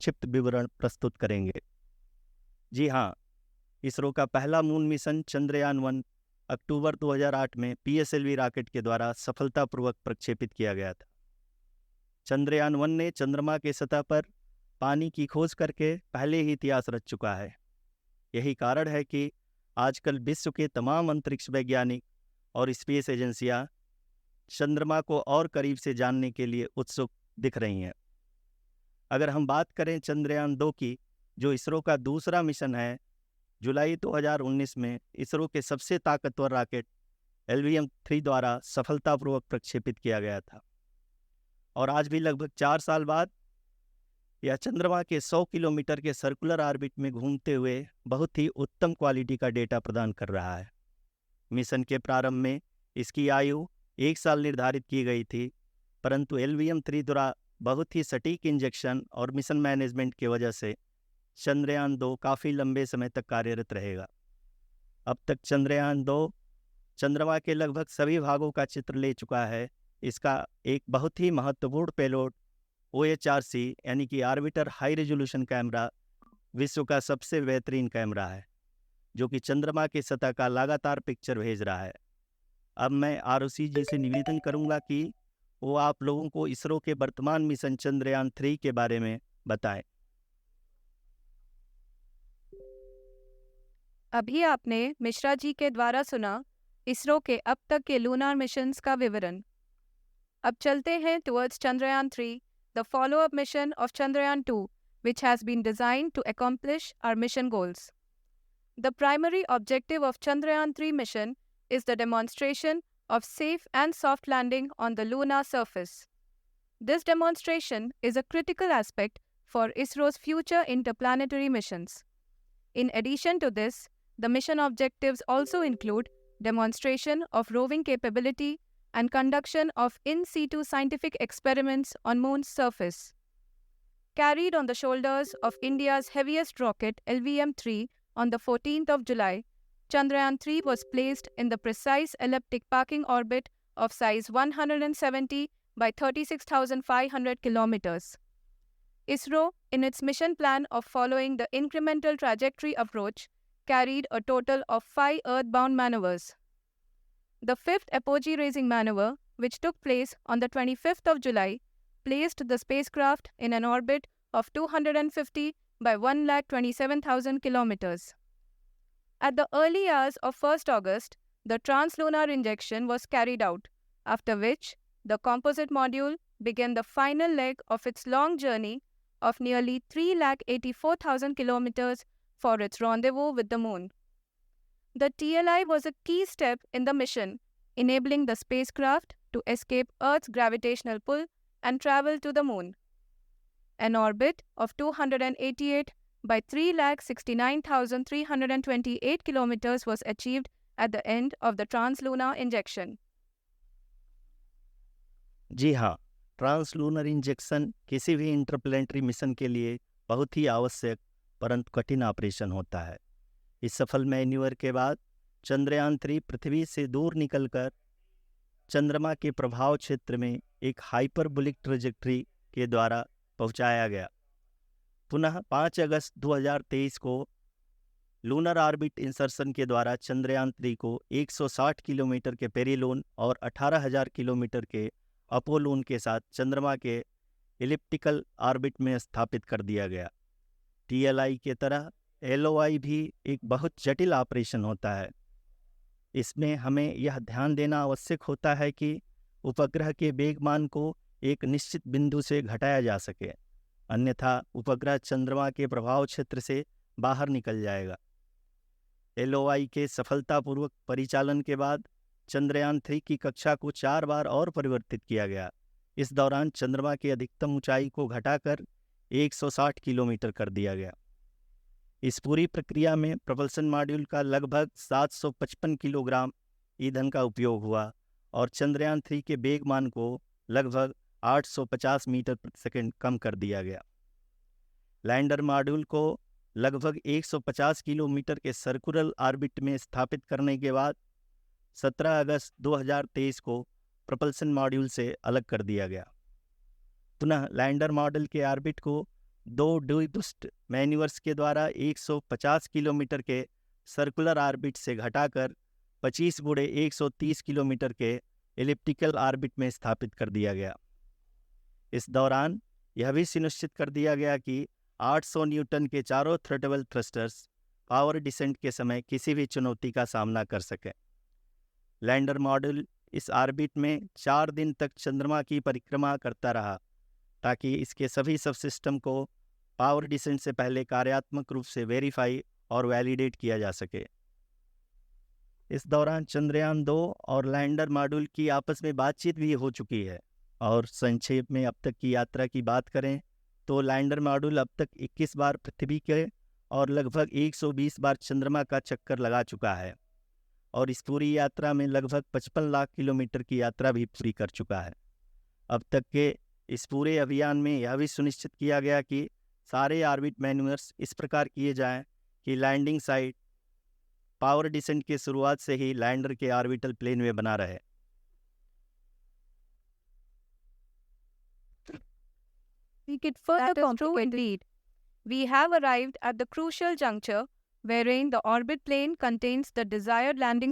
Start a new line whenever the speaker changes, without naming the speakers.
संक्षिप्त विवरण प्रस्तुत करेंगे। जी हाँ, इसरो का पहला मून मिशन चंद्रयान-1 अक्टूबर 2008 में पीएसएलवी रॉकेट के द्वारा सफलतापूर्वक प्रक्षेपित किया गया था। चंद्रयान-1 ने चंद्रमा के सतह पर पानी की खोज करके पहले ही इतिहास रच चुका है। यही कारण है कि आजकल विश्व के तमाम अंतरिक्ष वैज्ञानिक और स्पेस एजेंसियां चंद्रमा को और करीब से जानने के लिए उत्सुक दिख रही हैं। अगर हम बात करें चंद्रयान-2 की, जो इसरो का दूसरा मिशन है, जुलाई 2019 में इसरो के सबसे ताकतवर रॉकेट LVM-3 द्वारा सफलतापूर्वक प्रक्षेपित किया गया था और आज भी लगभग 4 साल बाद यह चंद्रमा के 100 किलोमीटर के सर्कुलर ऑर्बिट में घूमते हुए बहुत ही उत्तम क्वालिटी का डेटा प्रदान कर रहा है। मिशन के प्रारंभ में इसकी आयु 1 साल निर्धारित की गई थी, परंतु LVM-3 द्वारा बहुत ही सटीक इंजेक्शन और मिशन मैनेजमेंट की वजह से चंद्रयान-2 काफ़ी लंबे समय तक कार्यरत रहेगा। अब तक चंद्रयान-2 चंद्रमा के लगभग सभी भागों का चित्र ले चुका है। इसका एक बहुत ही महत्वपूर्ण पेलोड OHRC यानी कि ऑर्बिटर हाई रेजोल्यूशन कैमरा विश्व का सबसे बेहतरीन कैमरा है, जो कि चंद्रमा की सतह का लगातार पिक्चर भेज रहा है। अब मैं ROC जी से निवेदन करूंगा कि वो आप लोगों को इसरो के वर्तमान मिशन चंद्रयान-3 के बारे में बताएं।
अभी आपने मिश्रा जी के द्वारा सुना इसरो के अब तक के लूनार मिशंस का विवरण। अब चलते हैं towards Chandrayaan-3, the follow-up mission of Chandrayaan-2, which has been designed to accomplish our mission goals. The primary objective of Chandrayaan-3 mission is the demonstration of safe and soft landing on the lunar surface. This demonstration is a critical aspect for ISRO's future interplanetary missions. In addition to this, the mission objectives also include demonstration of roving capability and conduction of in situ scientific experiments on Moon's surface. Carried on the shoulders of India's heaviest rocket LVM-3 on the 14th of July, Chandrayaan-3 was placed in the precise elliptic parking orbit of size 170 by 36,500 kilometers. ISRO, in its mission plan of following the incremental trajectory approach, carried a total of 5 earthbound maneuvers. The fifth apogee-raising maneuver, which took place on the 25th of July, placed the spacecraft in an orbit of 250 by 1,27,000 kilometers. At the early hours of 1st August, the translunar injection was carried out, after which the composite module began the final leg of its long journey of nearly 3,84,000 kilometers for its rendezvous with the Moon. The TLI was a key step in the mission, enabling the spacecraft to escape Earth's gravitational pull and travel to the Moon. An orbit of 288 by 3,69,328 kilometers was achieved at the end of the translunar injection.
जी हाँ, translunar injection किसी भी interplanetary mission के लिए बहुत ही आवश्यक परंतु कठिन operation होता है। इस सफल मैन्यूवर के बाद चंद्रयान-3 पृथ्वी से दूर निकलकर चंद्रमा के प्रभाव क्षेत्र में एक हाइपरबोलिक ट्रेजेक्टरी के द्वारा पहुंचाया गया। पुनः 5 अगस्त 2023 को लूनर ऑर्बिट इंसर्शन के द्वारा चंद्रयान-3 को 160 किलोमीटर के पेरिलोन और 18,000 किलोमीटर के अपोलोन के साथ चंद्रमा के एलिप्टिकल ऑर्बिट में स्थापित कर दिया गया। TLI के तरह LOI भी एक बहुत जटिल ऑपरेशन होता है। इसमें हमें यह ध्यान देना आवश्यक होता है कि उपग्रह के वेगमान को एक निश्चित बिंदु से घटाया जा सके, अन्यथा उपग्रह चंद्रमा के प्रभाव क्षेत्र से बाहर निकल जाएगा। LOI के सफलतापूर्वक परिचालन के बाद चंद्रयान-3 की कक्षा को 4 बार और परिवर्तित किया गया। इस दौरान चंद्रमा की अधिकतम ऊंचाई को घटाकर 160 किलोमीटर कर दिया गया। इस पूरी प्रक्रिया में प्रपल्सन मॉड्यूल का लगभग 755 किलोग्राम ईंधन का उपयोग हुआ और चंद्रयान-3 के वेगमान को लगभग 850 मीटर प्रति सेकंड कम कर दिया गया। लैंडर मॉड्यूल को लगभग 150 किलोमीटर के सर्कुलर ऑर्बिट में स्थापित करने के बाद 17 अगस्त 2023 को प्रपल्सन मॉड्यूल से अलग कर दिया गया। पुनः लैंडर मॉड्यूल के ऑर्बिट को 2 ड्यूस्ट मैन्यूअर्स के द्वारा 150 किलोमीटर के सर्कुलर ऑर्बिट से घटाकर 25 गुणे 130 किलोमीटर के एलिप्टिकल ऑर्बिट में स्थापित कर दिया गया। इस दौरान यह भी सुनिश्चित कर दिया गया कि 800 न्यूटन के चारों थ्रटेबल थ्रस्टर्स पावर डिसेंट के समय किसी भी चुनौती का सामना कर सकें। लैंडर मॉड्यूल इस ऑर्बिट में 4 दिन तक चंद्रमा की परिक्रमा करता रहा ताकि इसके सभी सबसिस्टम को पावर डिसेंट से पहले कार्यात्मक रूप से वेरीफाई और वैलिडेट किया जा सके। इस दौरान चंद्रयान 2 और लैंडर मॉड्यूल की आपस में बातचीत भी हो चुकी है। और संक्षेप में अब तक की यात्रा की बात करें तो लैंडर मॉड्यूल अब तक 21 बार पृथ्वी के और लगभग 120 बार चंद्रमा का चक्कर लगा चुका है और इस पूरी यात्रा में लगभग 55 लाख किलोमीटर की यात्रा भी पूरी कर चुका है। अब तक के इस पूरे अभियान में यह भी सुनिश्चित किया गया कि सारे ऑर्बिट मैन्यूअर्स इस प्रकार किए जाएं कि लैंडिंग साइट पावर डिसेंट की शुरुआत से ही लैंडर के ऑर्बिटल प्लेन में बना रहे।
We could further conclude. We have arrived at the crucial juncture wherein the orbit plane contains the desired landing